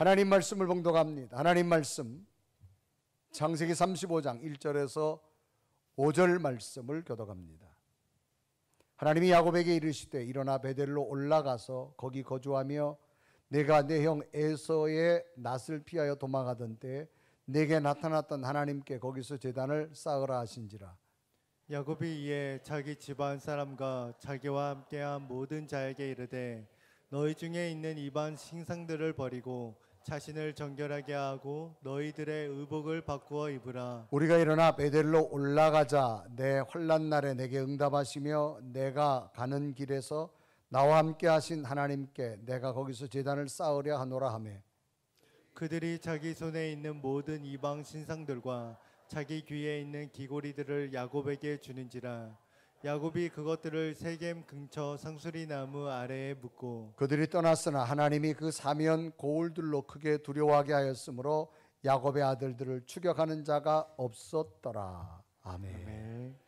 하나님 말씀을 봉독합니다. 하나님 말씀 창세기 35장 1절에서 5절 말씀을 교독합니다. 하나님이 야곱에게 이르시되 일어나 베델로 올라가서 거기 거주하며 내가 내 형 에서의 낯을 피하여 도망하던 때에 내게 나타났던 하나님께 거기서 제단을 쌓으라 하신지라. 야곱이 이에 자기 집안 사람과 자기와 함께한 모든 자에게 이르되 너희 중에 있는 이방 신상들을 버리고 자신을 정결하게 하고 너희들의 의복을 바꾸어 입으라. 우리가 일어나 베델로 올라가자. 내 환난 날에 내게 응답하시며 내가 가는 길에서 나와 함께 하신 하나님께 내가 거기서 제단을 쌓으려 하노라 하며 그들이 자기 손에 있는 모든 이방 신상들과 자기 귀에 있는 귀고리들을 야곱에게 주는지라. 야곱이 그것들을 세겜 근처 상수리 나무 아래에 묻고 그들이 떠났으나 하나님이 그 사면 고울들로 크게 두려워하게 하였으므로 야곱의 아들들을 추격하는 자가 없었더라. 아멘. 아멘.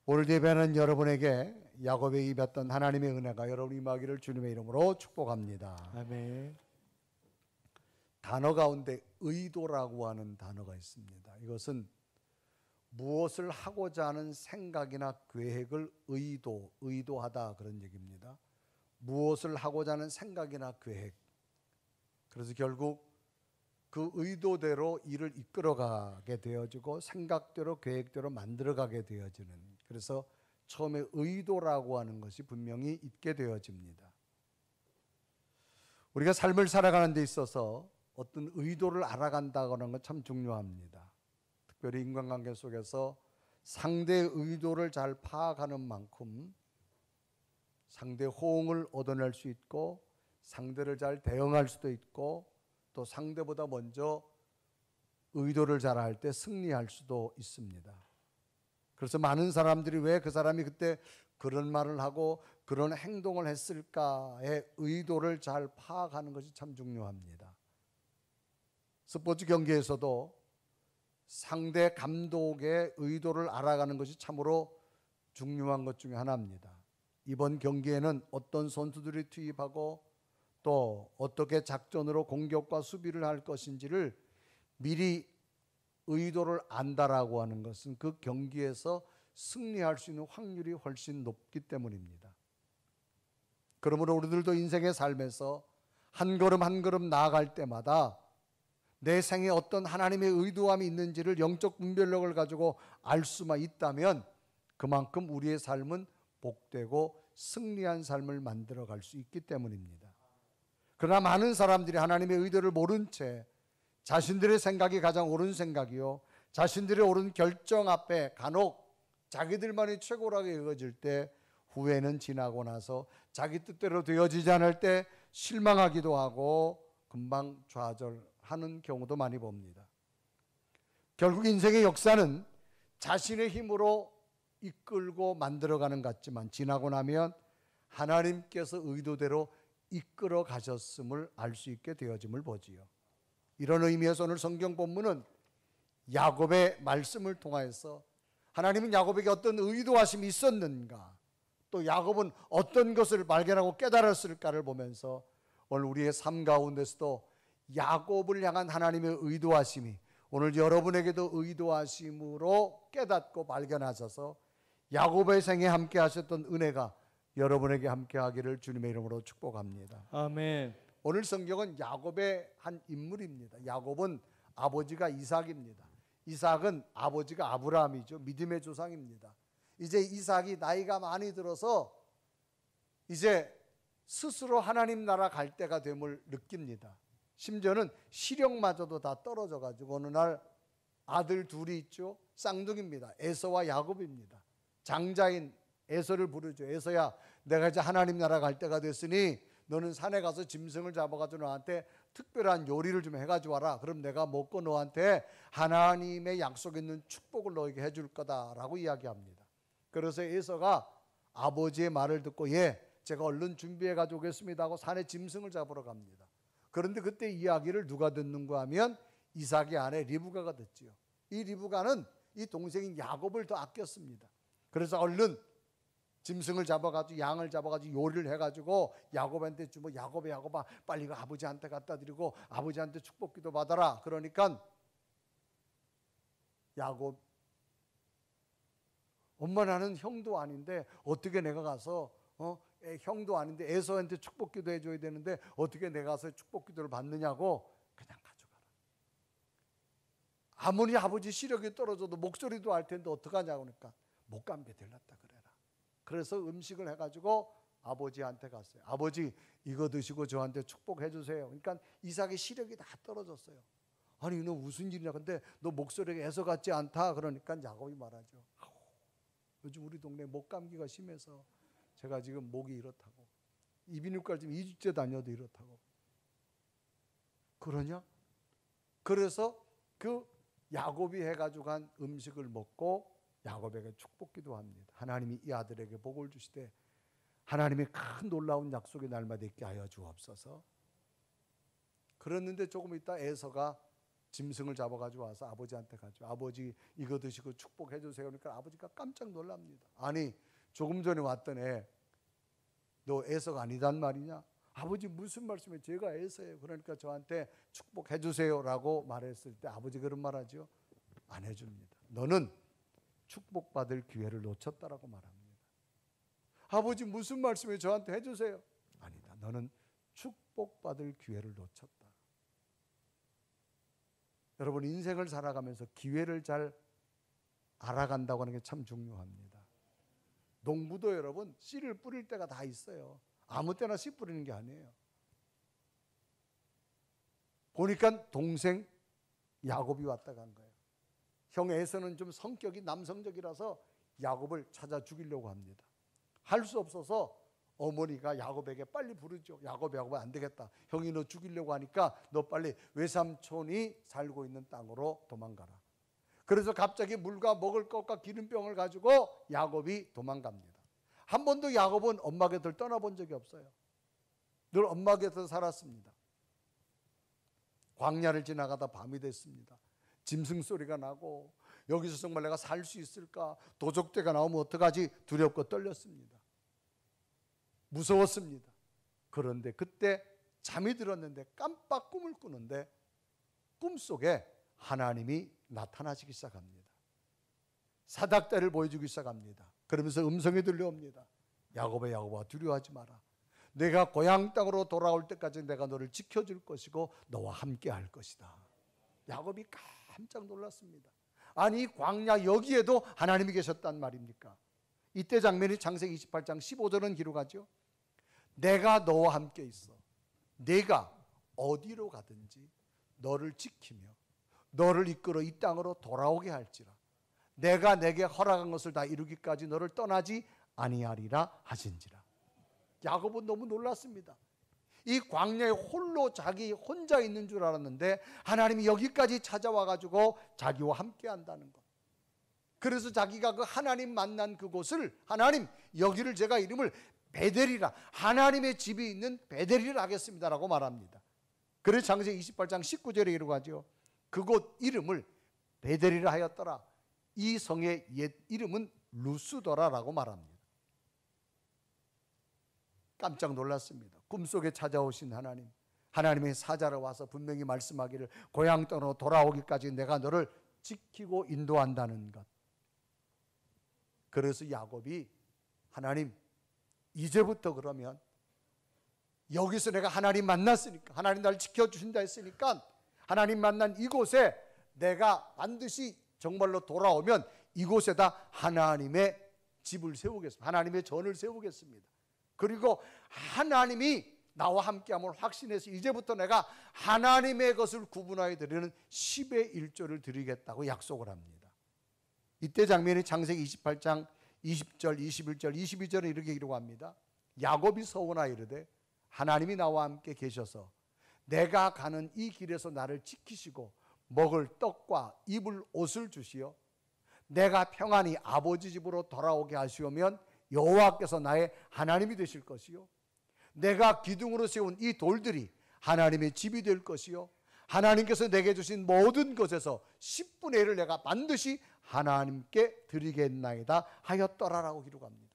오늘 예배는 여러분에게 야곱에 입었던 하나님의 은혜가 여러분 임하기를 주님의 이름으로 축복합니다. 아멘. 단어 가운데 의도라고 하는 단어가 있습니다. 이것은 무엇을 하고자 하는 생각이나 계획을 의도하다 그런 얘기입니다. 무엇을 하고자 하는 생각이나 계획. 그래서 결국 그 의도대로 일을 이끌어가게 되어지고 생각대로 계획대로 만들어가게 되어지는, 그래서 처음에 의도라고 하는 것이 분명히 있게 되어집니다. 우리가 삶을 살아가는 데 있어서 어떤 의도를 알아간다고 하는 건 참 중요합니다. 특별히 인간관계 속에서 상대의 의도를 잘 파악하는 만큼 상대의 호응을 얻어낼 수 있고 상대를 잘 대응할 수도 있고 또 상대보다 먼저 의도를 잘 할 때 승리할 수도 있습니다. 그래서 많은 사람들이 왜 그 사람이 그때 그런 말을 하고 그런 행동을 했을까의 의도를 잘 파악하는 것이 참 중요합니다. 스포츠 경기에서도 상대 감독의 의도를 알아가는 것이 참으로 중요한 것 중에 하나입니다. 이번 경기에는 어떤 선수들이 투입하고 또 어떻게 작전으로 공격과 수비를 할 것인지를 미리 의도를 안다라고 하는 것은 그 경기에서 승리할 수 있는 확률이 훨씬 높기 때문입니다. 그러므로 우리들도 인생의 삶에서 한 걸음 한 걸음 나아갈 때마다 내 생에 어떤 하나님의 의도함이 있는지를 영적 분별력을 가지고 알 수만 있다면 그만큼 우리의 삶은 복되고 승리한 삶을 만들어갈 수 있기 때문입니다. 그러나 많은 사람들이 하나님의 의도를 모른 채 자신들의 생각이 가장 옳은 생각이요, 자신들의 옳은 결정 앞에 간혹 자기들만이 최고라고 여겨질 때 후회는 지나고 나서 자기 뜻대로 되어지지 않을 때 실망하기도 하고 금방 좌절하는 경우도 많이 봅니다. 결국 인생의 역사는 자신의 힘으로 이끌고 만들어가는 것 같지만 지나고 나면 하나님께서 의도대로 이끌어 가셨음을 알 수 있게 되어짐을 보지요. 이런 의미에서 오늘 성경 본문은 야곱의 말씀을 통하여서 하나님은 야곱에게 어떤 의도하심이 있었는가, 또 야곱은 어떤 것을 발견하고 깨달았을까를 보면서 오늘 우리의 삶 가운데서도 야곱을 향한 하나님의 의도하심이 오늘 여러분에게도 의도하심으로 깨닫고 발견하셔서 야곱의 생에 함께 하셨던 은혜가 여러분에게 함께 하기를 주님의 이름으로 축복합니다. 아멘. 오늘 성경은 야곱의 한 인물입니다. 야곱은 아버지가 이삭입니다. 이삭은 아버지가 아브라함이죠. 믿음의 조상입니다. 이제 이삭이 나이가 많이 들어서 이제 스스로 하나님 나라 갈 때가 됨을 느낍니다. 심지어는 시력마저도 다 떨어져 가지고 어느 날 아들 둘이 있죠. 쌍둥이입니다. 에서와 야곱입니다. 장자인 에서를 부르죠. 에서야, 내가 이제 하나님 나라 갈 때가 됐으니 너는 산에 가서 짐승을 잡아가지고 너한테 특별한 요리를 좀 해가지고 와라. 그럼 내가 먹고 너한테 하나님의 약속 있는 축복을 너에게 해줄 거다라고 이야기합니다. 그래서 에서가 아버지의 말을 듣고 제가 얼른 준비해가지고 오겠습니다 하고 산에 짐승을 잡으러 갑니다. 그런데 그때 이야기를 누가 듣는가 하면 이삭의 아내 리브가가 듣지요. 이 리브가는 이 동생인 야곱을 더 아꼈습니다. 그래서 얼른 짐승을 잡아가지고 양을 잡아가지고 요리를 해가지고 야곱한테 주면 야곱아 빨리 이거 아버지한테 갖다 드리고 아버지한테 축복기도 받아라. 그러니까 야곱, 엄마 나는 형도 아닌데 어떻게 내가 가서 형도 아닌데 에서한테 축복기도 해줘야 되는데 어떻게 내가 가서 축복기도를 받느냐고 그냥 가져가라. 아무리 아버지 시력이 떨어져도 목소리도 알 텐데 어떡하냐고 그러니까 목감기에 들렀다 그래라. 그래서 음식을 해가지고 아버지한테 갔어요. 아버지 이거 드시고 저한테 축복해 주세요. 그러니까 이삭의 시력이 다 떨어졌어요. 아니 너 무슨 일이냐, 근데 너 목소리가 에서 같지 않다. 그러니까 야곱이 말하죠. 요즘 우리 동네 목감기가 심해서 제가 지금 목이 이렇다고, 이비인후과 지금 2주째 다녀도 이렇다고. 그러냐? 그래서 그 야곱이 해가지고 간 음식을 먹고 야곱에게 축복기도 합니다. 하나님이 이 아들에게 복을 주시되 하나님의 큰 놀라운 약속의 날마다 있게 하여 주옵소서. 그랬는데 조금 있다 에서가 짐승을 잡아가지고 와서 아버지한테 가죠. 아버지 이거 드시고 축복해 주세요. 그러니까 아버지가 깜짝 놀랍니다. 아니 조금 전에 왔던 애 너 에서가 아니단 말이냐? 아버지 무슨 말씀이에요? 제가 에서예요. 그러니까 저한테 축복해 주세요라고 말했을 때 아버지 그런 말하죠. 안 해줍니다. 너는 축복받을 기회를 놓쳤다라고 말합니다. 아버지 무슨 말씀이에요? 저한테 해주세요. 아니다. 너는 축복받을 기회를 놓쳤다. 여러분 인생을 살아가면서 기회를 잘 알아간다고 하는 게 참 중요합니다. 농부도 여러분 씨를 뿌릴 때가 다 있어요. 아무 때나 씨 뿌리는 게 아니에요. 보니까 동생 야곱이 왔다 간 거예요. 형 에서는 좀 성격이 남성적이라서 야곱을 찾아 죽이려고 합니다. 할 수 없어서 어머니가 야곱에게 빨리 부르죠. 야곱아 안 되겠다. 형이 너 죽이려고 하니까 너 빨리 외삼촌이 살고 있는 땅으로 도망가라. 그래서 갑자기 물과 먹을 것과 기름병을 가지고 야곱이 도망갑니다. 한 번도 야곱은 엄마 곁을 떠나본 적이 없어요. 늘 엄마 곁에서 살았습니다. 광야를 지나가다 밤이 됐습니다. 짐승 소리가 나고 여기서 정말 내가 살 수 있을까? 도적대가 나오면 어떡하지? 두렵고 떨렸습니다. 무서웠습니다. 그런데 그때 잠이 들었는데 깜빡 꿈을 꾸는데 꿈속에 하나님이 나타나시기 시작합니다. 사닥다리를 보여주기 시작합니다. 그러면서 음성이 들려옵니다. 야곱아 두려워하지 마라. 내가 고향 땅으로 돌아올 때까지 내가 너를 지켜줄 것이고 너와 함께 할 것이다. 야곱이 깜짝 놀랐습니다. 아니 광야 여기에도 하나님이 계셨단 말입니까? 이때 장면이 창세기 28장 15절은 기록하죠. 내가 너와 함께 있어. 내가 어디로 가든지 너를 지키며 너를 이끌어 이 땅으로 돌아오게 할지라. 내가 내게 허락한 것을 다 이루기까지 너를 떠나지 아니하리라 하신지라. 야곱은 너무 놀랐습니다. 이 광야에 홀로 자기 혼자 있는 줄 알았는데 하나님이 여기까지 찾아와 가지고 자기와 함께 한다는 것. 그래서 자기가 그 하나님 만난 그곳을 하나님 여기를 제가 이름을 베델이라 하나님의 집이 있는 베델이라 하겠습니다라고 말합니다. 그래서 창세기 28장 19절에 이르고하죠. 그곳 이름을 베델이라 하였더라. 이 성의 옛 이름은 루스더라라고 말합니다. 깜짝 놀랐습니다. 꿈속에 찾아오신 하나님, 하나님의 사자로 와서 분명히 말씀하기를 고향 땅으로 돌아오기까지 내가 너를 지키고 인도한다는 것. 그래서 야곱이 하나님 이제부터 그러면 여기서 내가 하나님 만났으니까 하나님 나를 지켜주신다 했으니까 하나님 만난 이곳에 내가 반드시 정말로 돌아오면 이곳에다 하나님의 집을 세우겠습니다. 하나님의 전을 세우겠습니다. 그리고 하나님이 나와 함께함을 확신해서 이제부터 내가 하나님의 것을 구분하여 드리는 10의 1조를 드리겠다고 약속을 합니다. 이때 장면이 창세기 28장 20절, 21절, 22절에 이렇게 기록합니다. 야곱이 서원하여 이르되 하나님이 나와 함께 계셔서 내가 가는 이 길에서 나를 지키시고 먹을 떡과 입을 옷을 주시어 내가 평안히 아버지 집으로 돌아오게 하시오면 여호와께서 나의 하나님이 되실 것이요 내가 기둥으로 세운 이 돌들이 하나님의 집이 될 것이요 하나님께서 내게 주신 모든 것에서 10분의 1을 내가 반드시 하나님께 드리겠나이다 하였더라라고 기록합니다.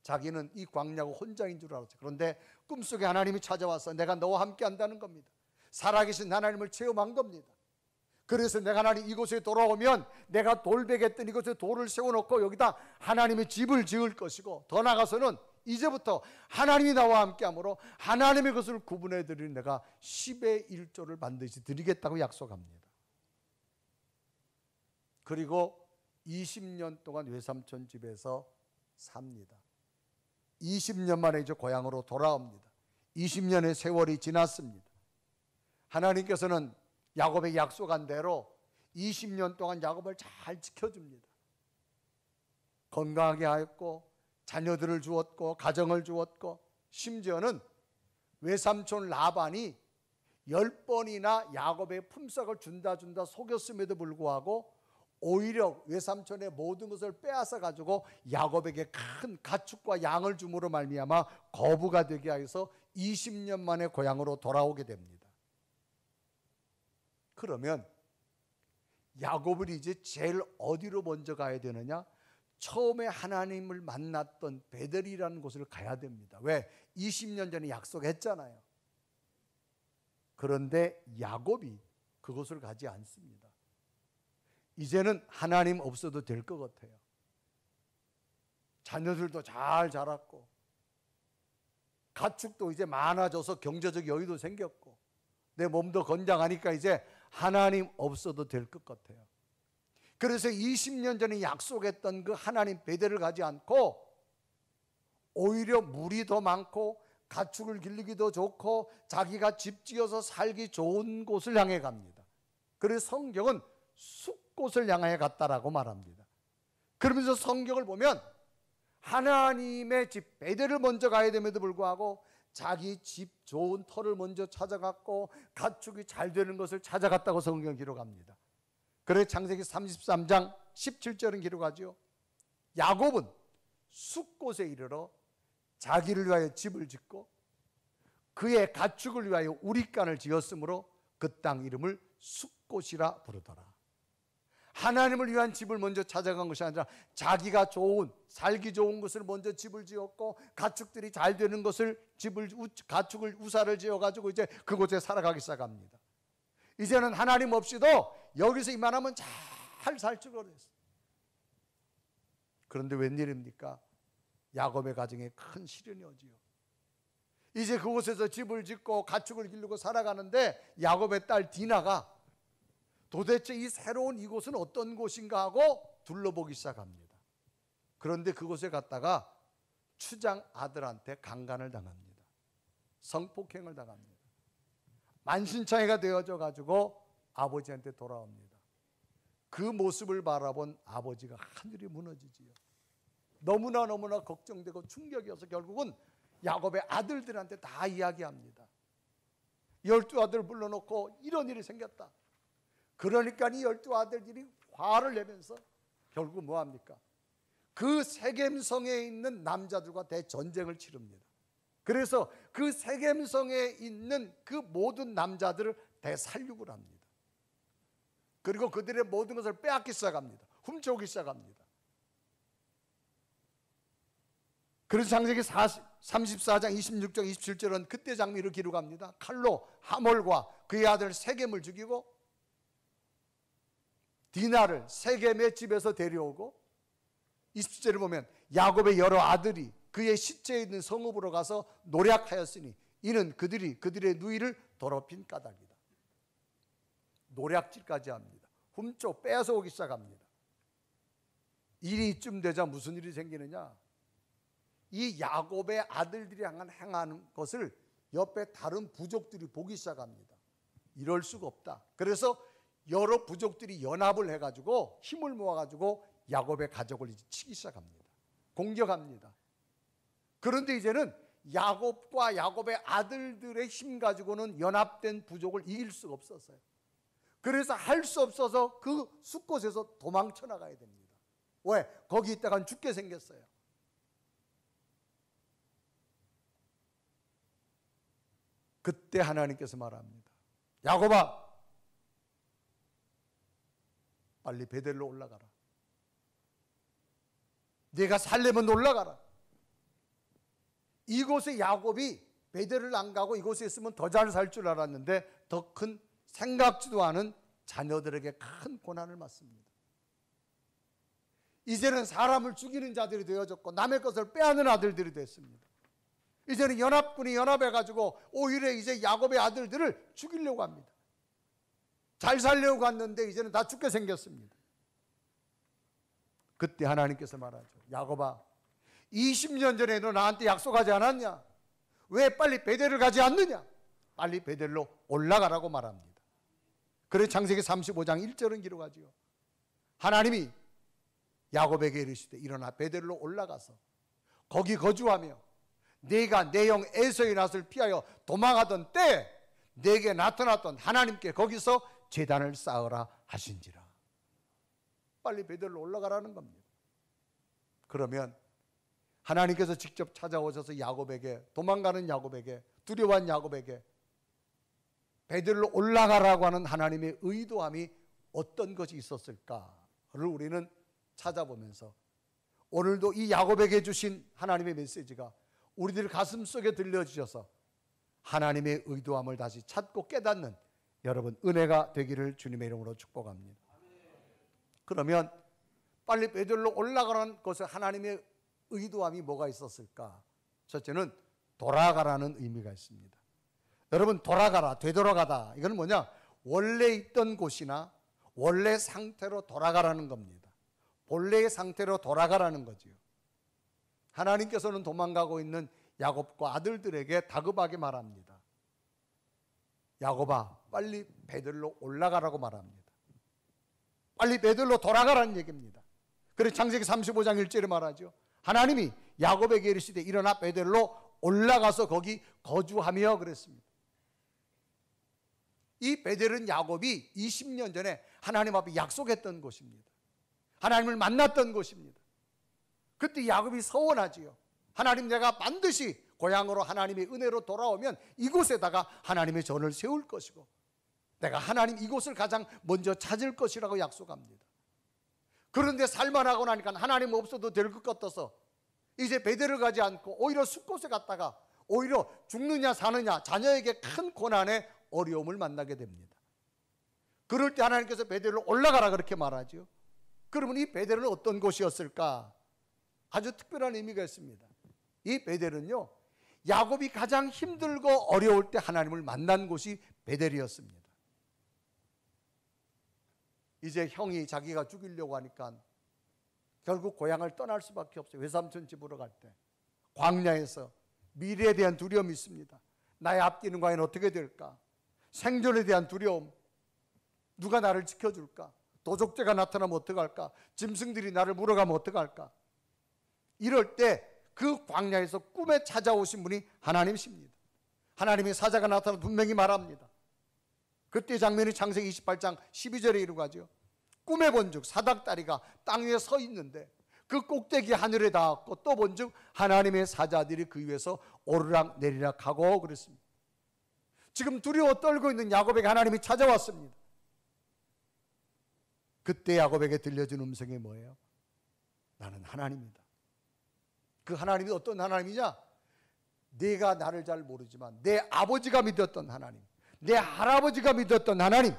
자기는 이 광야고 혼자인 줄 알았어요. 그런데 꿈속에 하나님이 찾아와서 내가 너와 함께 한다는 겁니다. 살아계신 하나님을 체험한 겁니다. 그래서 내가 하나님 이곳에 돌아오면 내가 돌베겠던 이곳에 돌을 세워놓고 여기다 하나님의 집을 지을 것이고, 더 나아가서는 이제부터 하나님이 나와 함께하므로 하나님의 것을 구분해 드리는 내가 10의 1조를 반드시 드리겠다고 약속합니다. 그리고 20년 동안 외삼촌 집에서 삽니다. 20년 만에 이제 고향으로 돌아옵니다. 20년의 세월이 지났습니다. 하나님께서는 야곱에게 약속한 대로 20년 동안 야곱을 잘 지켜줍니다. 건강하게 하였고, 자녀들을 주었고, 가정을 주었고, 심지어는 외삼촌 라반이 10번이나 야곱의 품삯을 준다 속였음에도 불구하고 오히려 외삼촌의 모든 것을 빼앗아 가지고 야곱에게 큰 가축과 양을 줌으로 말미암아 거부가 되게 하여서 20년 만에 고향으로 돌아오게 됩니다. 그러면 야곱은 이제 제일 어디로 먼저 가야 되느냐? 처음에 하나님을 만났던 베델이라는 곳을 가야 됩니다. 왜? 20년 전에 약속했잖아요. 그런데 야곱이 그곳을 가지 않습니다. 이제는 하나님 없어도 될 것 같아요. 자녀들도 잘 자랐고, 가축도 이제 많아져서 경제적 여유도 생겼고, 내 몸도 건장하니까 이제 하나님 없어도 될 것 같아요. 그래서 20년 전에 약속했던 그 하나님 베델을 가지 않고 오히려 물이 더 많고 가축을 기르기도 좋고 자기가 집 지어서 살기 좋은 곳을 향해 갑니다. 그래서 성경은 숲곳을 향해 갔다라고 말합니다. 그러면서 성경을 보면 하나님의 집 베델을 먼저 가야 됨에도 불구하고 자기 집 좋은 터를 먼저 찾아갔고 가축이 잘 되는 것을 찾아갔다고 성경 기록합니다. 그래서 창세기 33장 17절은 기록하죠. 야곱은 숲곳에 이르러 자기를 위하여 집을 짓고 그의 가축을 위하여 우릿간을 지었으므로 그 땅 이름을 숲곳이라 부르더라. 하나님을 위한 집을 먼저 찾아간 것이 아니라 자기가 좋은, 살기 좋은 것을 먼저 집을 지었고 가축들이 잘 되는 것을 가축을 우사를 지어가지고 이제 그곳에 살아가기 시작합니다. 이제는 하나님 없이도 여기서 이만하면 잘 살 줄 알았어요. 그런데 웬일입니까? 야곱의 가정에 큰 시련이 오지요. 이제 그곳에서 집을 짓고 가축을 기르고 살아가는데 야곱의 딸 디나가 도대체 이 새로운 이곳은 어떤 곳인가 하고 둘러보기 시작합니다. 그런데 그곳에 갔다가 추장 아들한테 강간을 당합니다. 성폭행을 당합니다. 만신창이가 되어져 가지고 아버지한테 돌아옵니다. 그 모습을 바라본 아버지가 하늘이 무너지지요. 너무나 걱정되고 충격이어서 결국은 야곱의 아들들한테 다 이야기합니다. 12아들 불러놓고 이런 일이 생겼다. 그러니까 이 12아들들이 화를 내면서 결국 뭐합니까? 그 세겜성에 있는 남자들과 대전쟁을 치릅니다. 그래서 그 세겜성에 있는 그 모든 남자들을 대살육을 합니다. 그리고 그들의 모든 것을 빼앗기 시작합니다. 훔쳐오기 시작합니다. 그래서 창세기 34장 26절 27절은 그때 장면을 기록합니다. 칼로 하몰과 그의 아들 세겜을 죽이고 디나를 세겜의 집에서 데려오고 27절을 보면 야곱의 여러 아들이 그의 시체에 있는 성읍으로 가서 노략하였으니 이는 그들이 그들의 누이를 더럽힌 까닭이다. 노략질까지 합니다. 훔쳐 빼앗아 오기 시작합니다. 일이 이쯤 되자 무슨 일이 생기느냐? 이 야곱의 아들들이 행하는 것을 옆에 다른 부족들이 보기 시작합니다. 이럴 수가 없다. 그래서 여러 부족들이 연합을 해가지고 힘을 모아가지고 야곱의 가족을 이제 치기 시작합니다. 공격합니다. 그런데 이제는 야곱과 야곱의 아들들의 힘 가지고는 연합된 부족을 이길 수가 없었어요. 그래서 할 수 없어서 그 숲곳에서 도망쳐 나가야 됩니다. 왜? 거기 있다간 죽게 생겼어요. 그때 하나님께서 말합니다. 야곱아, 빨리 베델로 올라가라. 네가 살려면 올라가라. 이곳에 야곱이 베델을 안 가고 이곳에 있으면 더 잘 살 줄 알았는데 더 큰 생각지도 않은 자녀들에게 큰 고난을 맞습니다. 이제는 사람을 죽이는 자들이 되어졌고 남의 것을 빼앗는 아들들이 됐습니다. 이제는 연합군이 연합해가지고 오히려 이제 야곱의 아들들을 죽이려고 합니다. 잘 살려고 갔는데 이제는 다 죽게 생겼습니다. 그때 하나님께서 말하죠. 야곱아, 20년 전에 너 나한테 약속하지 않았냐? 왜 빨리 베델을 가지 않느냐? 빨리 베델로 올라가라고 말합니다. 그래서 창세기 35장 1절은 기록하지요. 하나님이 야곱에게 이르시되 일어나 베델로 올라가서 거기 거주하며 네가 내 형 에서의 낯을 피하여 도망하던 때 내게 나타났던 하나님께 거기서 제단을 쌓으라 하신지라. 빨리 베델로 올라가라는 겁니다. 그러면 하나님께서 직접 찾아오셔서 야곱에게, 도망가는 야곱에게, 두려워한 야곱에게 베델로 올라가라고 하는 하나님의 의도함이 어떤 것이 있었을까를 우리는 찾아보면서 오늘도 이 야곱에게 주신 하나님의 메시지가 우리들 가슴 속에 들려주셔서 하나님의 의도함을 다시 찾고 깨닫는 여러분 은혜가 되기를 주님의 이름으로 축복합니다. 그러면 빨리 베델로 올라가라는 것에 하나님의 의도함이 뭐가 있었을까? 첫째는 돌아가라는 의미가 있습니다. 여러분, 돌아가라, 되돌아가다, 이건 뭐냐? 원래 있던 곳이나 원래 상태로 돌아가라는 겁니다. 본래의 상태로 돌아가라는 거지요. 하나님께서는 도망가고 있는 야곱과 아들들에게 다급하게 말합니다. 야곱아, 빨리 베델로 올라가라고 말합니다. 빨리 베델로 돌아가라는 얘기입니다. 그래서 창세기 35장 1절에 말하죠. 하나님이 야곱에게 이르시되 일어나 베델로 올라가서 거기 거주하며 그랬습니다. 이 베델은 야곱이 20년 전에 하나님 앞에 약속했던 곳입니다. 하나님을 만났던 곳입니다. 그때 야곱이 서원하지요. 하나님, 내가 반드시 고향으로 하나님의 은혜로 돌아오면 이곳에다가 하나님의 전을 세울 것이고 내가 하나님 이곳을 가장 먼저 찾을 것이라고 약속합니다. 그런데 살만하고 나니까 하나님 없어도 될 것 같아서 이제 베델을 가지 않고 오히려 숲곳에 갔다가 오히려 죽느냐 사느냐 자녀에게 큰 고난의 어려움을 만나게 됩니다. 그럴 때 하나님께서 베델로 올라가라 그렇게 말하죠. 그러면 이 베델은 어떤 곳이었을까? 아주 특별한 의미가 있습니다. 이 베델은요, 야곱이 가장 힘들고 어려울 때 하나님을 만난 곳이 베델이었습니다. 이제 형이 자기가 죽이려고 하니까 결국 고향을 떠날 수밖에 없어요. 외삼촌 집으로 갈 때 광야에서 미래에 대한 두려움이 있습니다. 나의 앞뒤는 과연 어떻게 될까? 생존에 대한 두려움, 누가 나를 지켜줄까? 도적제가 나타나면 어떡할까? 짐승들이 나를 물어가면 어떡할까? 이럴 때 그 광야에서 꿈에 찾아오신 분이 하나님이십니다. 하나님의 사자가 나타나 분명히 말합니다. 그때 장면이 창세기 28장 12절에 이루어가죠. 꿈에 본즉 사닥다리가 땅 위에 서 있는데 그 꼭대기 하늘에 닿았고 또 본즉 하나님의 사자들이 그 위에서 오르락 내리락 하고 그랬습니다. 지금 두려워 떨고 있는 야곱에게 하나님이 찾아왔습니다. 그때 야곱에게 들려준 음성이 뭐예요? 나는 하나님이다. 그 하나님이 어떤 하나님이냐? 내가 나를 잘 모르지만 내 아버지가 믿었던 하나님, 내 할아버지가 믿었던 하나님,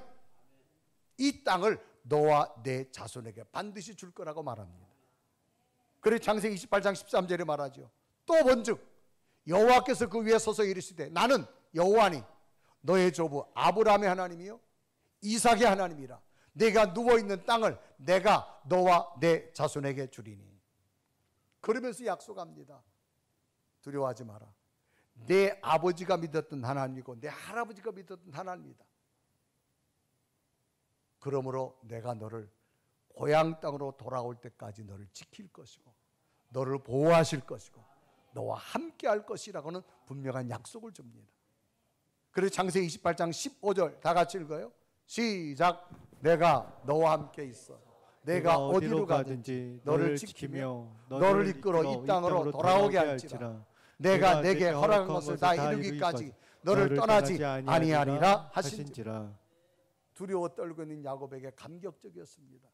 이 땅을 너와 내 자손에게 반드시 줄 거라고 말합니다. 그래서 창세기 28장 13절에 말하죠. 또 본즉 여호와께서 그 위에 서서 이르시되 나는 여호와니 너의 조부 아브라함의 하나님이요 이삭의 하나님이라. 내가 누워있는 땅을 내가 너와 내 자손에게 주리니. 그러면서 약속합니다. 두려워하지 마라. 내 아버지가 믿었던 하나님이고 내 할아버지가 믿었던 하나님이다. 그러므로 내가 너를 고향 땅으로 돌아올 때까지 너를 지킬 것이고 너를 보호하실 것이고 너와 함께 할 것이라고는 분명한 약속을 줍니다. 그래서 창세기 28장 15절 다 같이 읽어요. 시작. 내가 너와 함께 있어. 내가 어디로 가든지 너를 지키며 너를 이끌어 이 땅으로 돌아오게 할지라. 내가 내게 허락한 것을 다 이루기까지 너를 떠나지 아니하리라 하신지라. 두려워 떨고 있는 야곱에게 감격적이었습니다.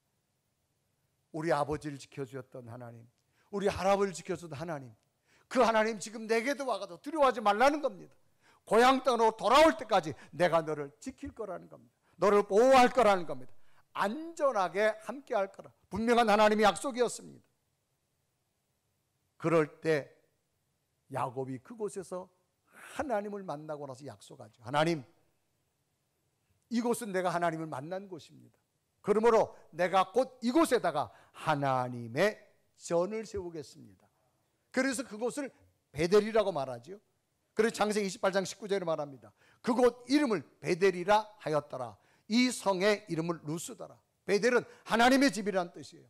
우리 아버지를 지켜주었던 하나님, 우리 할아버지를 지켜주던 하나님, 그 하나님 지금 내게도 와가지고 두려워하지 말라는 겁니다. 고향 땅으로 돌아올 때까지 내가 너를 지킬 거라는 겁니다. 너를 보호할 거라는 겁니다. 안전하게 함께 할 거라. 분명한 하나님의 약속이었습니다. 그럴 때 야곱이 그곳에서 하나님을 만나고 나서 약속하죠. 하나님, 이곳은 내가 하나님을 만난 곳입니다. 그러므로 내가 곧 이곳에다가 하나님의 전을 세우겠습니다. 그래서 그곳을 베델이라고 말하죠. 그래서 창세기 28장 19절에 말합니다. 그곳 이름을 베델이라 하였더라. 이 성의 이름을 루스더라. 베델은 하나님의 집이라는 뜻이에요.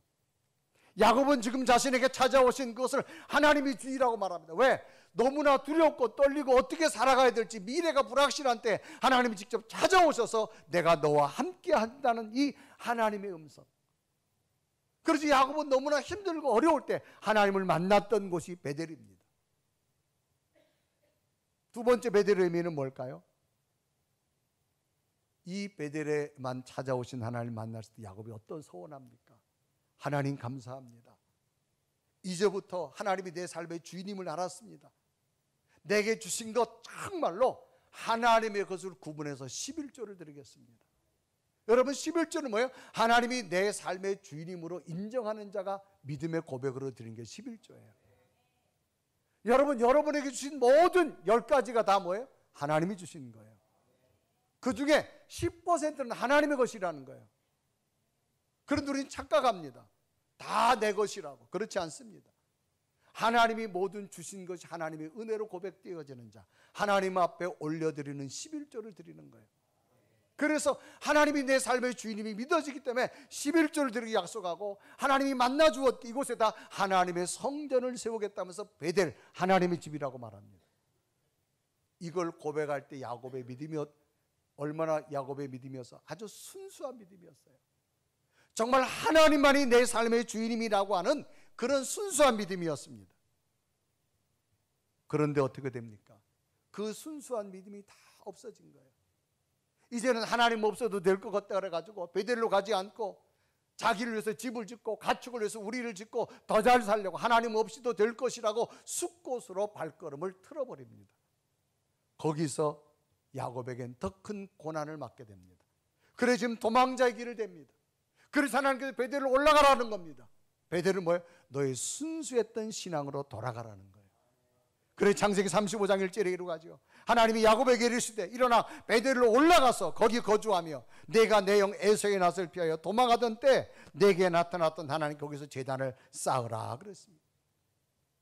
야곱은 지금 자신에게 찾아오신 그것을 하나님의 주이라고 말합니다. 왜? 너무나 두렵고 떨리고 어떻게 살아가야 될지 미래가 불확실한 때 하나님이 직접 찾아오셔서 내가 너와 함께 한다는 이 하나님의 음성. 그래서 야곱은 너무나 힘들고 어려울 때 하나님을 만났던 곳이 베델입니다. 두 번째 베델의 의미는 뭘까요? 이 베델에만 찾아오신 하나님을 만났을 때 야곱이 어떤 소원합니까? 하나님 감사합니다. 이제부터 하나님이 내 삶의 주인임을 알았습니다. 내게 주신 것 정말로 하나님의 것을 구분해서 11조를 드리겠습니다. 여러분, 11조는 뭐예요? 하나님이 내 삶의 주인임으로 인정하는 자가 믿음의 고백으로 드리는 게 11조예요. 여러분, 여러분에게 주신 모든 10가지가 다 뭐예요? 하나님이 주신 거예요. 그 중에 10%는 하나님의 것이라는 거예요. 그런데 우리는 착각합니다. 다 내 것이라고. 그렇지 않습니다. 하나님이 모든 주신 것이 하나님의 은혜로 고백되어지는 자, 하나님 앞에 올려드리는 11조를 드리는 거예요. 그래서 하나님이 내 삶의 주인임이 믿어지기 때문에 11조를 드리기 약속하고, 하나님이 만나주었기 이곳에다 하나님의 성전을 세우겠다면서 베델, 하나님의 집이라고 말합니다. 이걸 고백할 때 야곱의 믿음이 얼마나 야곱의 믿음이어서 아주 순수한 믿음이었어요. 정말 하나님만이 내 삶의 주인임이라고 하는 그런 순수한 믿음이었습니다. 그런데 어떻게 됩니까? 그 순수한 믿음이 다 없어진 거예요. 이제는 하나님 없어도 될 것 같다 그래가지고 베델로 가지 않고 자기를 위해서 집을 짓고 가축을 위해서 우리를 짓고 더 잘 살려고 하나님 없이도 될 것이라고 숫곳으로 발걸음을 틀어버립니다. 거기서 야곱에겐 더 큰 고난을 맞게 됩니다. 그래 지금 도망자의 길을 댑니다. 그래서 하나님께서 베델로 올라가라는 겁니다. 베델은 뭐예요? 너의 순수했던 신앙으로 돌아가라는 거예요. 그래 창세기 35장 1절에 이루어가죠. 하나님이 야곱에게 이르시되 일어나 베델로 올라가서 거기 거주하며 내가 내 영 에서의 낯을 피하여 도망하던 때 내게 나타났던 하나님 거기서 제단을 쌓으라 그랬습니다.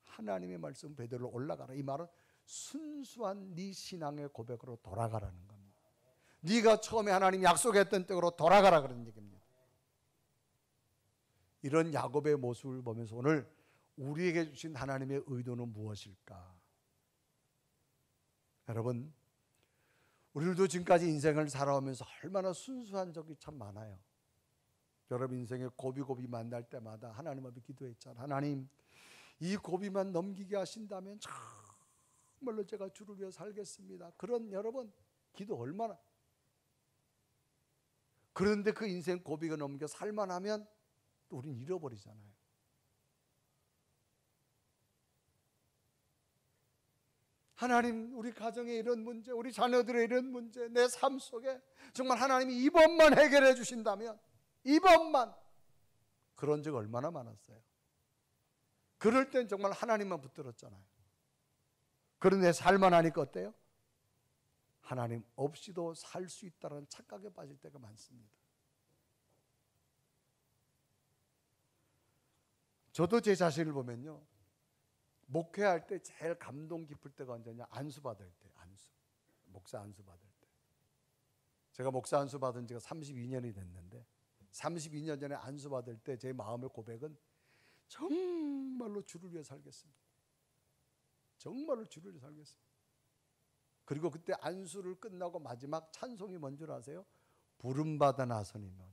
하나님의 말씀 베델로 올라가라. 이 말은 순수한 네 신앙의 고백으로 돌아가라는 겁니다. 네가 처음에 하나님이 약속했던 때로 돌아가라 그런 얘기입니다. 이런 야곱의 모습을 보면서 오늘 우리에게 주신 하나님의 의도는 무엇일까? 여러분, 우리들도 지금까지 인생을 살아오면서 얼마나 순수한 적이 참 많아요. 여러분 인생에 고비고비 만날 때마다 하나님 앞에 기도했잖아요. 하나님, 이 고비만 넘기게 하신다면 정말로 제가 주를 위해 살겠습니다. 그런 여러분 기도 얼마나. 그런데 그 인생 고비가 넘겨 살만하면 우린 잃어버리잖아요. 하나님, 우리 가정에 이런 문제, 우리 자녀들의 이런 문제, 내 삶 속에 정말 하나님이 이번만 해결해 주신다면, 이번만. 그런 적 얼마나 많았어요. 그럴 땐 정말 하나님만 붙들었잖아요. 그런데 살만 하니까 어때요? 하나님 없이도 살 수 있다는 착각에 빠질 때가 많습니다. 저도 제 자신을 보면요, 목회할 때 제일 감동 깊을 때가 언제냐? 안수 받을 때. 목사 안수 받을 때. 제가 목사 안수 받은 지가 32년이 됐는데 32년 전에 안수 받을 때 제 마음의 고백은 정말로 주를 위해 살겠습니다. 정말로 주를 위해 살겠습니다. 그리고 그때 안수를 끝나고 마지막 찬송이 뭔 줄 아세요? 부름받아 나서니는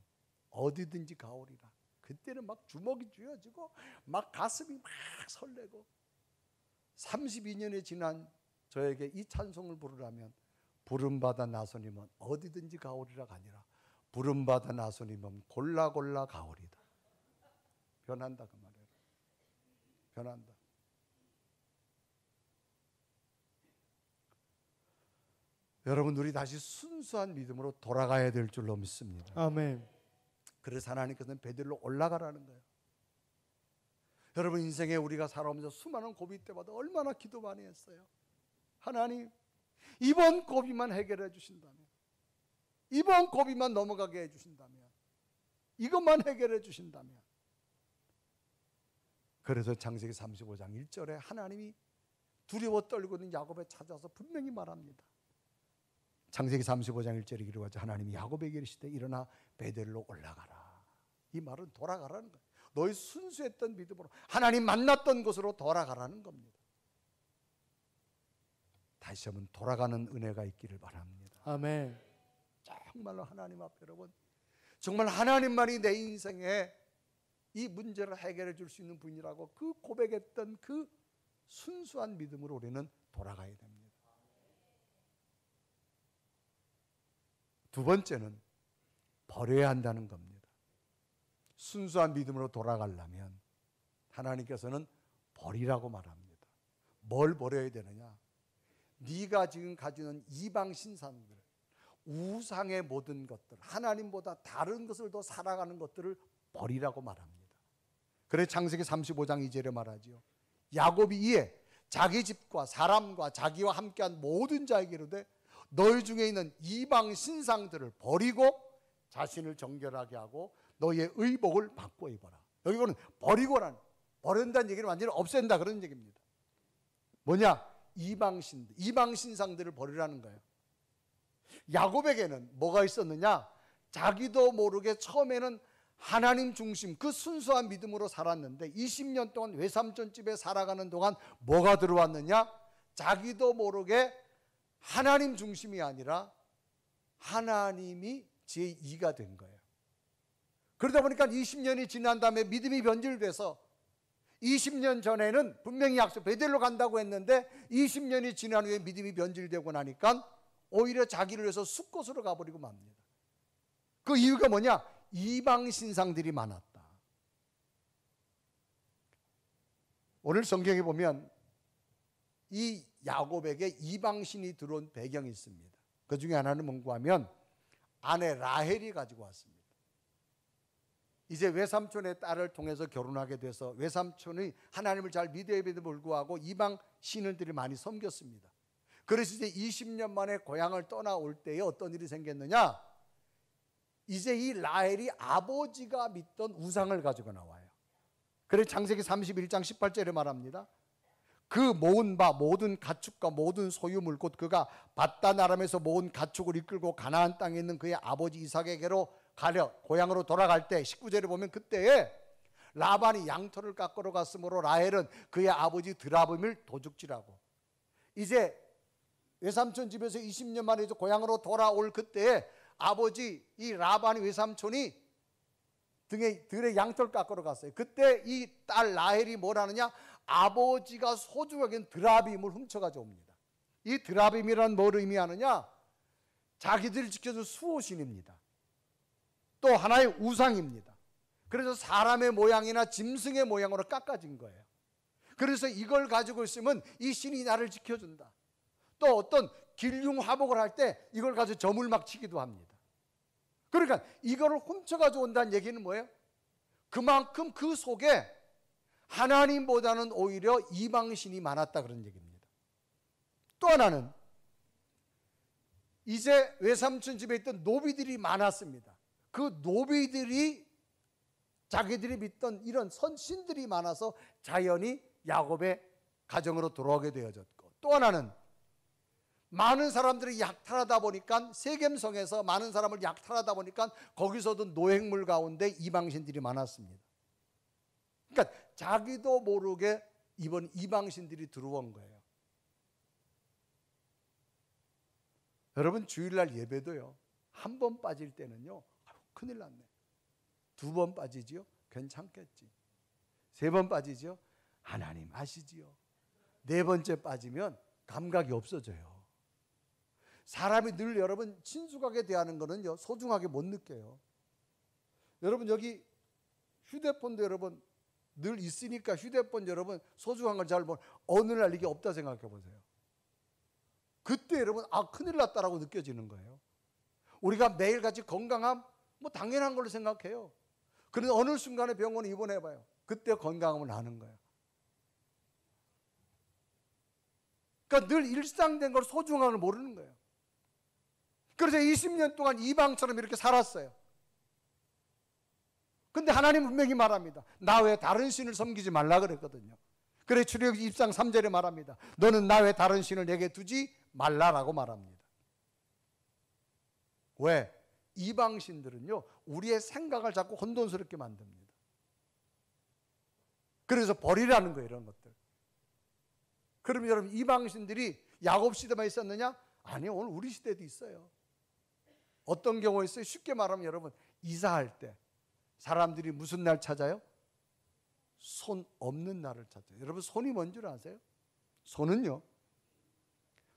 어디든지 가오리라. 그때는 막 주먹이 쥐어지고 막 가슴이 막 설레고, 32년이 지난 저에게 이 찬송을 부르라면 부름받아 나서니면 어디든지 가오리라가 아니라 부름받아 나서니면 골라 가오리다. 변한다 그 말이에요. 변한다. 여러분, 우리 다시 순수한 믿음으로 돌아가야 될 줄로 믿습니다. 아멘. 그래서 하나님께서는 베들로 올라가라는 거예요. 여러분, 인생에 우리가 살아오면서 수많은 고비 때마다 얼마나 기도 많이 했어요. 하나님, 이번 고비만 해결해 주신다면, 이번 고비만 넘어가게 해 주신다면, 이것만 해결해 주신다면. 그래서 창세기 35장 1절에 하나님이 두려워 떨고 있는 야곱에 찾아서 분명히 말합니다. 창세기 35장 1절에 기록하죠. 하나님이 야곱에게 이르시되 일어나 베델로 올라가라. 이 말은 돌아가라는 거예요. 너희 순수했던 믿음으로 하나님 만났던 곳으로 돌아가라는 겁니다. 다시 한번 돌아가는 은혜가 있기를 바랍니다. 아멘. 정말로 하나님 앞에 여러분, 정말 하나님만이 내 인생에 이 문제를 해결해 줄 수 있는 분이라고 그 고백했던 그 순수한 믿음으로 우리는 돌아가야 됩니다. 두 번째는 버려야 한다는 겁니다. 순수한 믿음으로 돌아가려면 하나님께서는 버리라고 말합니다. 뭘 버려야 되느냐? 네가 지금 가지는 이방 신상들, 우상의 모든 것들, 하나님보다 다른 것을 더 살아가는 것들을 버리라고 말합니다. 그래 창세기 35장 2절에 말하지요. 야곱이 이에 자기 집과 사람과 자기와 함께한 모든 자에게 이르되 너희 중에 있는 이방 신상들을 버리고 자신을 정결하게 하고 너희의 의복을 바꿔 입어라. 여기 보면 버리고라는, 버린다는 얘기는 완전히 없앤다 그런 얘기입니다. 뭐냐? 이방 신상들을 버리라는 거예요. 야곱에게는 뭐가 있었느냐? 자기도 모르게 처음에는 하나님 중심 그 순수한 믿음으로 살았는데 20년 동안 외삼촌 집에 살아가는 동안 뭐가 들어왔느냐? 자기도 모르게 하나님 중심이 아니라 하나님이 제2가 된 거예요. 그러다 보니까 20년이 지난 다음에 믿음이 변질돼서 20년 전에는 분명히 약속 베델로 간다고 했는데 20년이 지난 후에 믿음이 변질되고 나니까 오히려 자기를 위해서 숲곳으로 가버리고 맙니다. 그 이유가 뭐냐? 이방 신상들이 많았다. 오늘 성경에 보면 이 야곱에게 이방신이 들어온 배경이 있습니다. 그 중에 하나는 뭔가 하면 아내 라헬이 가지고 왔습니다. 이제 외삼촌의 딸을 통해서 결혼하게 돼서 외삼촌이 하나님을 잘 믿음에도 불구하고 이방 신들이 많이 섬겼습니다. 그래서 이제 20년 만에 고향을 떠나올 때에 어떤 일이 생겼느냐? 이제 이 라헬이 아버지가 믿던 우상을 가지고 나와요. 그래서 창세기 31장 18절에 말합니다. 그 모은 바 모든 가축과 모든 소유물 곧 그가 밧단 아람에서 모은 가축을 이끌고 가나안 땅에 있는 그의 아버지 이삭에게로 가려 고향으로 돌아갈 때 19절에 보면 그때에 라반이 양털을 깎으러 갔으므로 라헬은 그의 아버지 드라빔을 도둑질하고 이제 외삼촌 집에서 20년 만에 이제 고향으로 돌아올 그때에 아버지 이 라반이 외삼촌이 들에 양털 깎으러 갔어요. 그때 이 딸 라헬이 뭐라느냐? 아버지가 소중하게 드라빔을 훔쳐가져 옵니다. 이 드라빔이란 뭘 의미하느냐? 자기들을 지켜준 수호신입니다. 또 하나의 우상입니다. 그래서 사람의 모양이나 짐승의 모양으로 깎아진 거예요. 그래서 이걸 가지고 있으면 이 신이 나를 지켜준다. 또 어떤 길흉 화복을 할 때 이걸 가지고 점을 막 치기도 합니다. 그러니까 이거를 훔쳐가지고 온다는 얘기는 뭐예요? 그만큼 그 속에 하나님보다는 오히려 이방신이 많았다 그런 얘기입니다. 또 하나는 이제 외삼촌 집에 있던 노비들이 많았습니다. 그 노비들이 자기들이 믿던 이런 선신들이 많아서 자연히 야곱의 가정으로 들어오게 되어졌고, 또 하나는 많은 사람들이 약탈하다 보니까 세겜성에서 많은 사람을 약탈하다 보니까 거기서도 노획물 가운데 이방신들이 많았습니다. 그러니까 자기도 모르게 이번 이방신들이 들어온 거예요. 여러분 주일날 예배도요, 한 번 빠질 때는요 큰일 났네. 두 번 빠지지요? 괜찮겠지. 세 번 빠지지요? 하나님 아시지요. 네 번째 빠지면 감각이 없어져요. 사람이 늘 여러분 친숙하게 대하는 거는요 소중하게 못 느껴요. 여러분 여기 휴대폰도 여러분 늘 있으니까 휴대폰 여러분 소중한 걸 잘 모르. 어느 날 이게 없다 생각해 보세요. 그때 여러분 큰일 났다라고 느껴지는 거예요. 우리가 매일같이 건강함 뭐 당연한 걸로 생각해요. 그런데 어느 순간에 병원에 입원해봐요. 그때 건강함을 아는 거예요. 그러니까 늘 일상된 걸 소중함을 모르는 거예요. 그래서 20년 동안 이방처럼 이렇게 살았어요. 근데 하나님 분명히 말합니다. 나 외에 다른 신을 섬기지 말라 그랬거든요. 그래 출애굽기 20장 3절에 말합니다. 너는 나 외에 다른 신을 내게 두지 말라라고 말합니다. 왜? 이방신들은요 우리의 생각을 자꾸 혼돈스럽게 만듭니다. 그래서 버리라는 거예요, 이런 것들. 그러면 여러분 이방신들이 야곱 시대만 있었느냐? 아니요, 오늘 우리 시대도 있어요. 어떤 경우가 있어요? 쉽게 말하면 여러분 이사할 때 사람들이 무슨 날 찾아요? 손 없는 날을 찾아요. 여러분 손이 뭔 줄 아세요? 손은요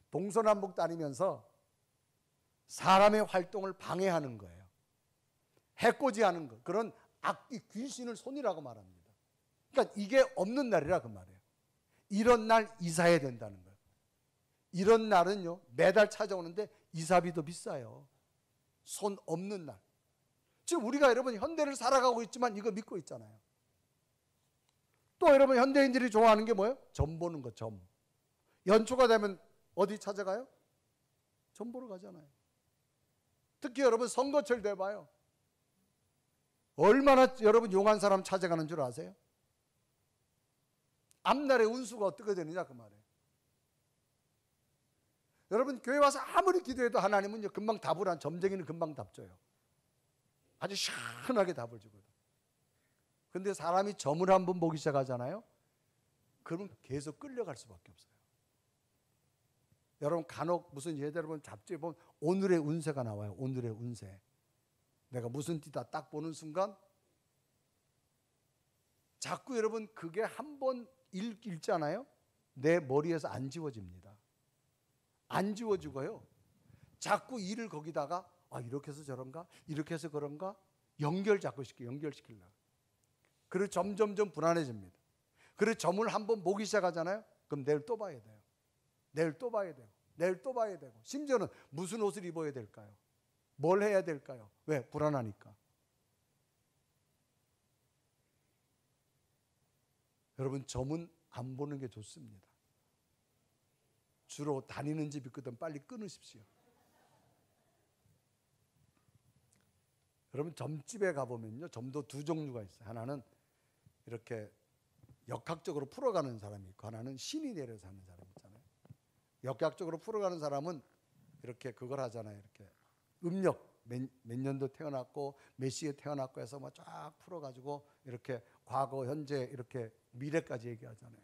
동서남북 다니면서 사람의 활동을 방해하는 거예요. 해코지하는 거. 그런 악기 귀신을 손이라고 말합니다. 그러니까 이게 없는 날이라 그 말이에요. 이런 날 이사해야 된다는 거예요. 이런 날은요 매달 찾아오는데 이사비도 비싸요. 손 없는 날. 지금 우리가 여러분 현대를 살아가고 있지만 이거 믿고 있잖아요. 또 여러분 현대인들이 좋아하는 게 뭐예요? 점 보는 거, 점. 연초가 되면 어디 찾아가요? 점 보러 가잖아요. 특히 여러분 선거철 돼봐요. 얼마나 여러분 용한 사람 찾아가는 줄 아세요? 앞날의 운수가 어떻게 되느냐 그 말이에요. 여러분 교회 와서 아무리 기도해도 하나님은요 금방 답을 안, 점쟁이는 금방 답 줘요. 아주 시원하게 답을 주거든. 근데 사람이 점을 한번 보기 시작하잖아요. 그러면 계속 끌려갈 수밖에 없어요. 여러분 간혹 무슨 예를 보면 잡지에 보면 오늘의 운세가 나와요. 오늘의 운세. 내가 무슨 띠다 딱 보는 순간 자꾸 여러분 그게 한번 읽잖아요. 내 머리에서 안 지워집니다. 안 지워지고요. 자꾸 일을 거기다가 이렇게 해서 저런가? 이렇게 해서 그런가? 자꾸 연결시키려고. 그리고 점점점 불안해집니다. 그리고 점을 한번 보기 시작하잖아요. 그럼 내일 또 봐야 돼요. 내일 또 봐야 되고 내일 또 봐야 되고 심지어는 무슨 옷을 입어야 될까요? 뭘 해야 될까요? 왜? 불안하니까. 여러분 점은 안 보는 게 좋습니다. 주로 다니는 집 있거든 빨리 끊으십시오. 여러분 점집에 가보면요 점도 두 종류가 있어요. 하나는 이렇게 역학적으로 풀어가는 사람이 있고 하나는 신이 내려서 하는 사람이 있잖아요. 역학적으로 풀어가는 사람은 이렇게 그걸 하잖아요. 이렇게 음력 몇 년도 태어났고 몇 시에 태어났고 해서 뭐 쫙 풀어가지고 이렇게 과거 현재 이렇게 미래까지 얘기하잖아요.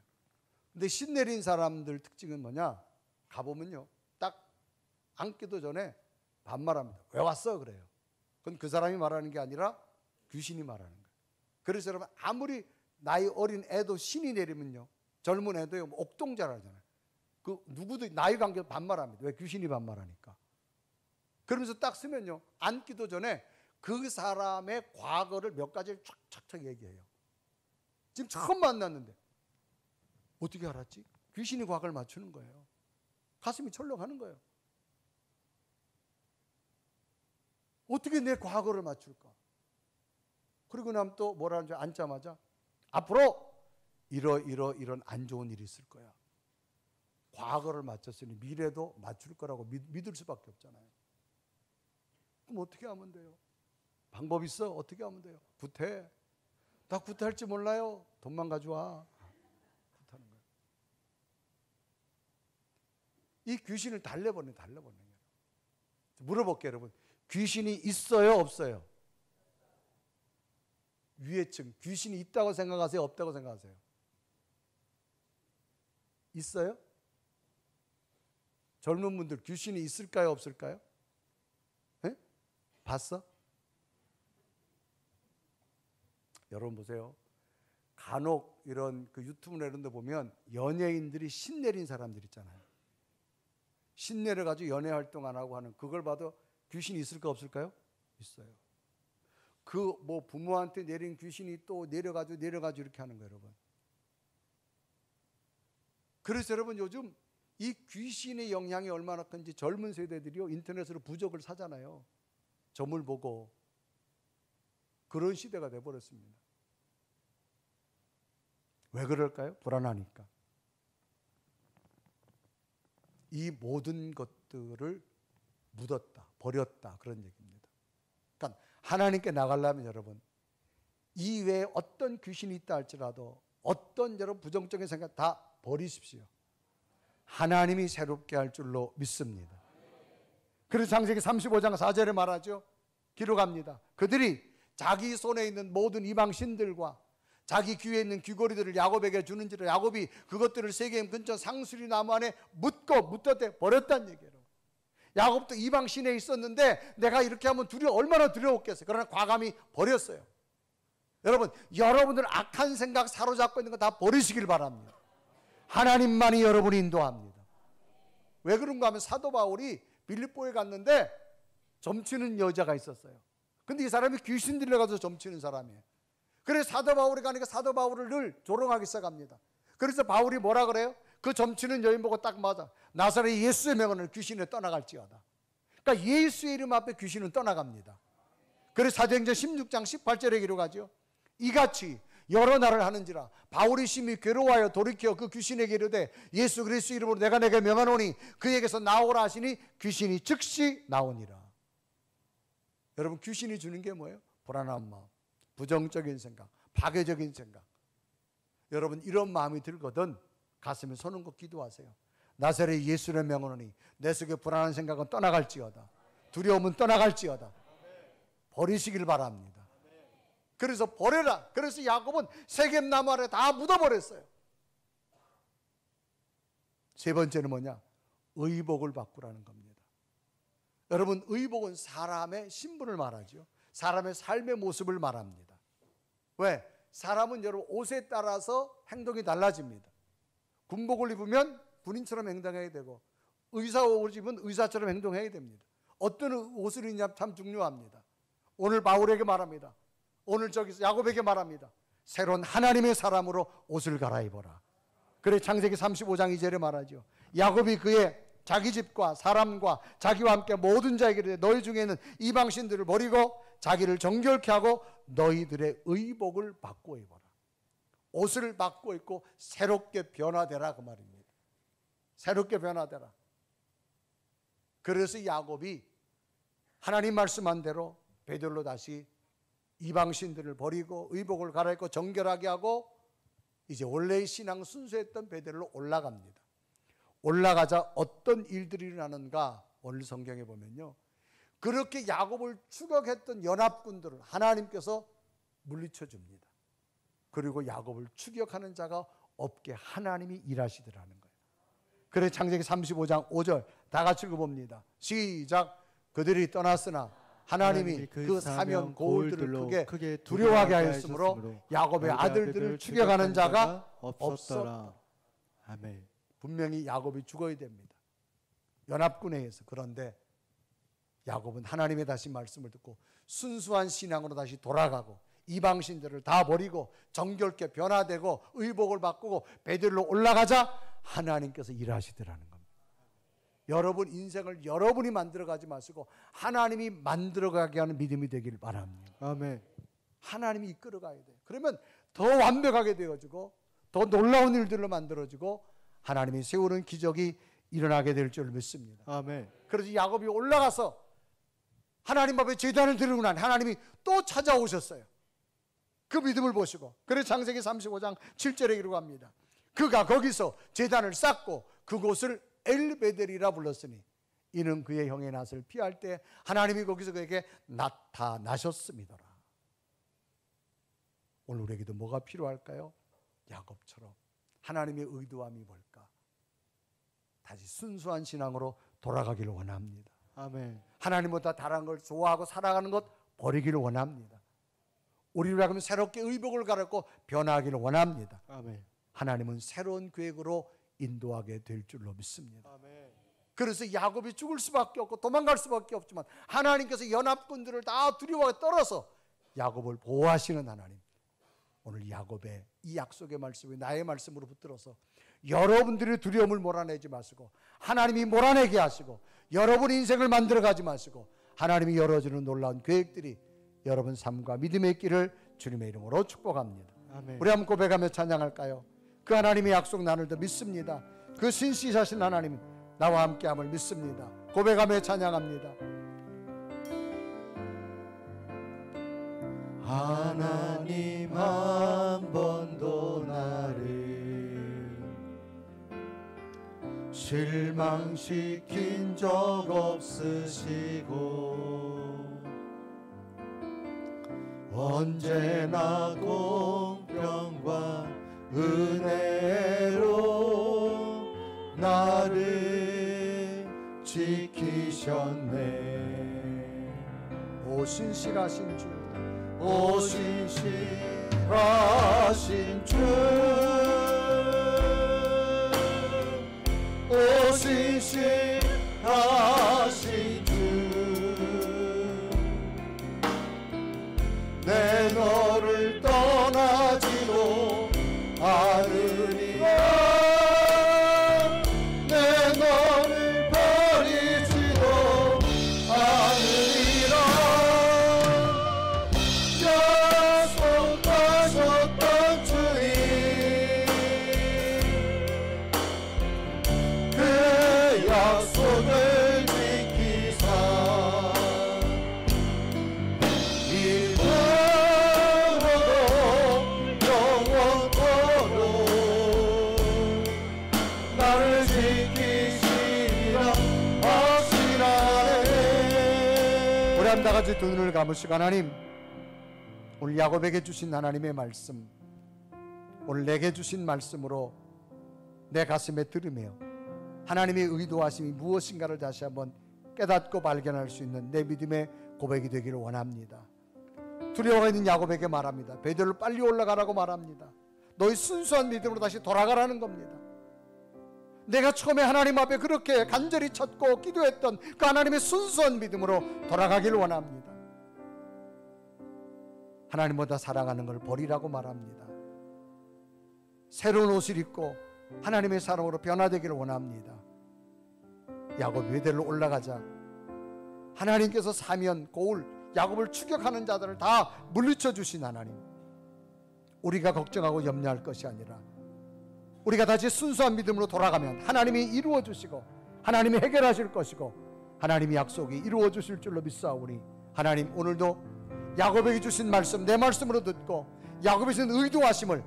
근데 신 내린 사람들 특징은 뭐냐? 가보면요 딱 앉기도 전에 반말합니다. 왜 왔어? 그래요. 그건 그 사람이 말하는 게 아니라 귀신이 말하는 거예요. 그래서 여러분 아무리 나이 어린 애도 신이 내리면요 젊은 애도요 옥동자라잖아요. 그 누구도 나이 관계 반말합니다. 왜? 귀신이 반말하니까. 그러면서 딱 쓰면요 앉기도 전에 그 사람의 과거를 몇 가지를 촥촥촥 얘기해요. 지금 처음 만났는데 어떻게 알았지? 귀신이 과거를 맞추는 거예요. 가슴이 철렁하는 거예요. 어떻게 내 과거를 맞출까? 그리고 나면 또 뭐라는 줄 앉자마자 앞으로 이런 안 좋은 일이 있을 거야. 과거를 맞췄으니 미래도 맞출 거라고 믿을 수밖에 없잖아요. 그럼 어떻게 하면 돼요? 방법 있어? 어떻게 하면 돼요? 구태. 나 구태할지 몰라요. 돈만 가져와. 구태하는 거예요. 이 귀신을 달래버리는 거예요. 물어볼게요, 여러분. 귀신이 있어요, 없어요? 위에층 귀신이 있다고 생각하세요, 없다고 생각하세요? 있어요? 젊은 분들 귀신이 있을까요, 없을까요? 네? 봤어? 여러분 보세요. 간혹 이런 그 유튜브나 이런 데 보면 연예인들이 신 내린 사람들 있잖아요. 신 내려가지고 연애 활동 안 하고 하는 그걸 봐도 귀신이 있을까 없을까요? 있어요. 그 뭐 부모한테 내린 귀신이 또 내려가지고 이렇게 하는 거예요, 여러분. 그래서 여러분 요즘 이 귀신의 영향이 얼마나 큰지 젊은 세대들이요 인터넷으로 부적을 사잖아요. 점을 보고. 그런 시대가 돼버렸습니다. 왜 그럴까요? 불안하니까. 이 모든 것들을 묻었다, 버렸다, 그런 얘기입니다. 그러니까 하나님께 나가려면 여러분, 이 외에 어떤 귀신이 있다 할지라도 어떤 여러분 부정적인 생각 다 버리십시오. 하나님이 새롭게 할 줄로 믿습니다. 그래서 창세기 35장 4절에 말하죠. 기록합니다. 그들이 자기 손에 있는 모든 이방 신들과 자기 귀에 있는 귀고리들을 야곱에게 주는지라 야곱이 그것들을 세겜 근처 상수리 나무 안에 묻었대 버렸다는 얘기예요. 야곱도 이방 신에 있었는데 내가 이렇게 하면 얼마나 두려웠겠어요. 그러나 과감히 버렸어요. 여러분, 여러분들 악한 생각 사로잡고 있는 거 다 버리시길 바랍니다. 하나님만이 여러분을 인도합니다. 왜 그런가 하면 사도 바울이 빌립보에 갔는데 점치는 여자가 있었어요. 근데 이 사람이 귀신 들려가서 점치는 사람이에요. 그래서 사도 바울이 가니까 사도 바울을 늘 조롱하기 시작합니다. 그래서 바울이 뭐라 그래요? 그 점치는 여인 보고 딱 맞아. 나사렛 예수의 명언을 귀신을 떠나갈지어다. 그러니까 예수의 이름 앞에 귀신은 떠나갑니다. 그래서 사도행전 16장 18절에 기록하죠. 이같이 여러 날을 하는지라 바울이 심히 괴로워하여 돌이켜 그 귀신에게 이르되 예수 그리스도 이름으로 내가 내게 명하노니 그에게서 나오라 하시니 귀신이 즉시 나오니라. 여러분, 귀신이 주는 게 뭐예요? 불안한 마음, 부정적인 생각, 파괴적인 생각. 여러분, 이런 마음이 들거든 가슴에 손 얹고 기도하세요. 나사렛 예수의 명하노니 내 속에 불안한 생각은 떠나갈지어다. 두려움은 떠나갈지어다. 버리시길 바랍니다. 그래서 버려라. 그래서 야곱은 세겜 나무 아래 다 묻어버렸어요. 세 번째는 뭐냐? 의복을 바꾸라는 겁니다. 여러분, 의복은 사람의 신분을 말하죠. 사람의 삶의 모습을 말합니다. 왜? 사람은 여러분 옷에 따라서 행동이 달라집니다. 군복을 입으면 군인처럼 행동해야 되고 의사 옷을 입으면 의사처럼 행동해야 됩니다. 어떤 옷을 입느냐 참 중요합니다. 오늘 바울에게 말합니다. 오늘 저기서 야곱에게 말합니다. 새로운 하나님의 사람으로 옷을 갈아입어라. 그래 창세기 35장 2절에 말하죠. 야곱이 그의 자기 집과 사람과 자기와 함께 모든 자에게 이르되 너희 중에 있는 이방신들을 버리고 자기를 정결케 하고 너희들의 의복을 바꿔 입어라. 옷을 바꿔 입고 새롭게 변화되라 그 말입니다. 새롭게 변화되라. 그래서 야곱이 하나님 말씀한 대로 베들로 다시 이방신들을 버리고 의복을 갈아입고 정결하게 하고 이제 원래의 신앙 순수했던 베들로 올라갑니다. 올라가자 어떤 일들이 일어나는가 오늘 성경에 보면요. 그렇게 야곱을 추격했던 연합군들을 하나님께서 물리쳐 줍니다. 그리고 야곱을 추격하는 자가 없게 하나님이 일하시더라는 거예요. 그래서 창세기 35장 5절 다 같이 읽어봅니다. 시작. 그들이 떠났으나 하나님이 그 사면 고울들을 크게 두려워하게 하였으므로 야곱의 아들들을 추격하는 자가 없었더라. 아멘. 분명히 야곱이 죽어야 됩니다. 연합군에 의해서. 그런데 야곱은 하나님의 다시 말씀을 듣고 순수한 신앙으로 다시 돌아가고 이방신들을 다 버리고 정결케 변화되고 의복을 바꾸고 베들로 올라가자 하나님께서 일하시더라는 겁니다. 여러분 인생을 여러분이 만들어가지 마시고 하나님이 만들어가게 하는 믿음이 되길 바랍니다. 아멘. 하나님이 이끌어가야 돼요. 그러면 더 완벽하게 되어지고 더 놀라운 일들로 만들어지고 하나님이 세우는 기적이 일어나게 될 줄 믿습니다. 아멘. 그래서 야곱이 올라가서 하나님 앞에 제단을 드리고 난 하나님이 또 찾아오셨어요. 그 믿음을 보시고. 그래서 창세기 35장 7절에 기록합니다. 그가 거기서 제단을 쌓고 그곳을 엘베델이라 불렀으니 이는 그의 형의 낯을 피할 때 하나님이 거기서 그에게 나타나셨음이더라. 오늘 우리에게도 뭐가 필요할까요? 야곱처럼 하나님의 의도함이 뭘까? 다시 순수한 신앙으로 돌아가기를 원합니다. 아멘. 하나님보다 다른 걸 좋아하고 살아가는 것 버리기를 원합니다. 우리를 하면 새롭게 의복을 갈아입고 변화하기를 원합니다. 아멘. 하나님은 새로운 계획으로 인도하게 될 줄로 믿습니다. 아멘. 그래서 야곱이 죽을 수밖에 없고 도망갈 수밖에 없지만 하나님께서 연합군들을 다 두려워하게 떨어서 야곱을 보호하시는 하나님. 오늘 야곱의 이 약속의 말씀이 나의 말씀으로 붙들어서 여러분들이 두려움을 몰아내지 마시고 하나님이 몰아내게 하시고 여러분 인생을 만들어가지 마시고 하나님이 열어주는 놀라운 계획들이 여러분 삶과 믿음의 길을 주님의 이름으로 축복합니다. 아멘. 우리 한번 고백하며 찬양할까요? 그 하나님의 약속 나를 더 믿습니다. 그 신실하신 하나님 나와 함께함을 믿습니다. 고백하며 찬양합니다. 하나님 한 번도 나를 실망시킨 적 없으시고 언제나 공평과 은혜로 나를 지키셨네. 오 신실하신 주, 오 신실하신 주, 오 신실하신 주, 내 너를 떠나지도 않으리라. 내 너를 버리지도 않으리라. 약속하셨던 주님, 그 약속을 지키사 일부러도 영원토록 나를 지키시리라 확신하네. 우리 한 다 같이 두 눈을 감으시고 하나님, 오늘 야곱에게 주신 하나님의 말씀, 오늘 내게 주신 말씀으로 내 가슴에 들으며 하나님의 의도하심이 무엇인가를 다시 한번 깨닫고 발견할 수 있는 내 믿음의 고백이 되기를 원합니다. 두려워가 있는 야곱에게 말합니다. 베들로 빨리 올라가라고 말합니다. 너희 순수한 믿음으로 다시 돌아가라는 겁니다. 내가 처음에 하나님 앞에 그렇게 간절히 찾고 기도했던 그 하나님의 순수한 믿음으로 돌아가기를 원합니다. 하나님보다 사랑하는 걸 버리라고 말합니다. 새로운 옷을 입고 하나님의 사랑으로 변화되기를 원합니다. 야곱이 베델로 올라가자 하나님께서 사면 고울 야곱을 추격하는 자들을 다 물리쳐 주신 하나님, 우리가 걱정하고 염려할 것이 아니라 우리가 다시 순수한 믿음으로 돌아가면 하나님이 이루어 주시고 하나님이 해결하실 것이고 하나님의 약속이 이루어 주실 줄로 믿사오니 하나님, 오늘도 야곱에게 주신 말씀 내 말씀으로 듣고 야곱에 주신 의도하심을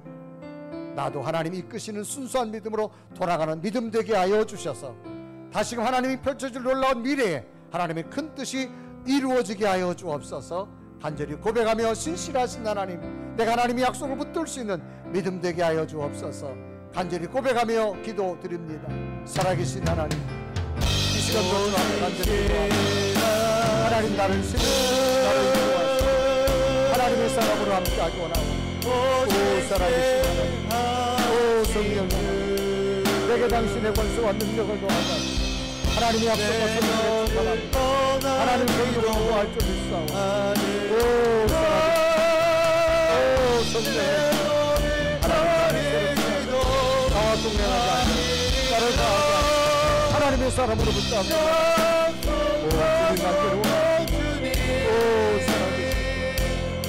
나도 하나님이 이끄시는 순수한 믿음으로 돌아가는 믿음 되게 하여 주셔서 다시금 하나님이 펼쳐줄 놀라운 미래에 하나님의 큰 뜻이 이루어지게 하여 주옵소서. 간절히 고백하며 신실하신 하나님, 내가 하나님의 약속을 붙들 수 있는 믿음 되게 하여 주옵소서. 간절히 고백하며 기도드립니다. 살아계신 하나님, 이 시간도 주 앞에 간절히 기도합니다. 하나님, 나를 신뢰하시고 나를 인도하시고 하나님의 사람으로 함께하기 원하고, 오 살아계신 하나님, 오 성령님, 내게 당신의 권세와 능력을 도와주시고 하나님의 약속과 성령을 축복합니다. 하나님 성령을 구할 줄 믿사오. 오 살아계신, 오 성령, 나와 동행하자, 나를 다하자, 하나님의 사람으로 붙잡아. 오 주님 만들어, 오 살아계신,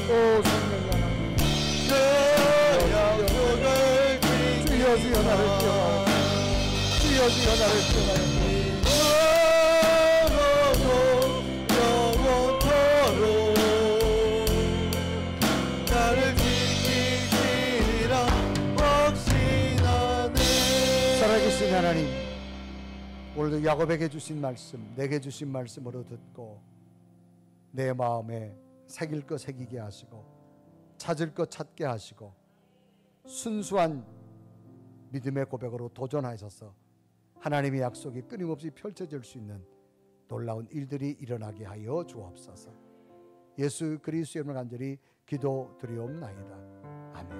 오 성령 하나님, 주여 주여 나를 기억하여, 주여 주여 나를 기억하여. 살아계신 하나님, 오늘도 야곱에게 주신 말씀 내게 주신 말씀으로 듣고 내 마음에 새길 것 새기게 하시고 찾을 것 찾게 하시고 순수한 믿음의 고백으로 도전하셔서 하나님의 약속이 끊임없이 펼쳐질 수 있는 놀라운 일들이 일어나게 하여 주옵소서. 예수 그리스도의 이름으로 간절히 기도드리옵나이다. 아멘.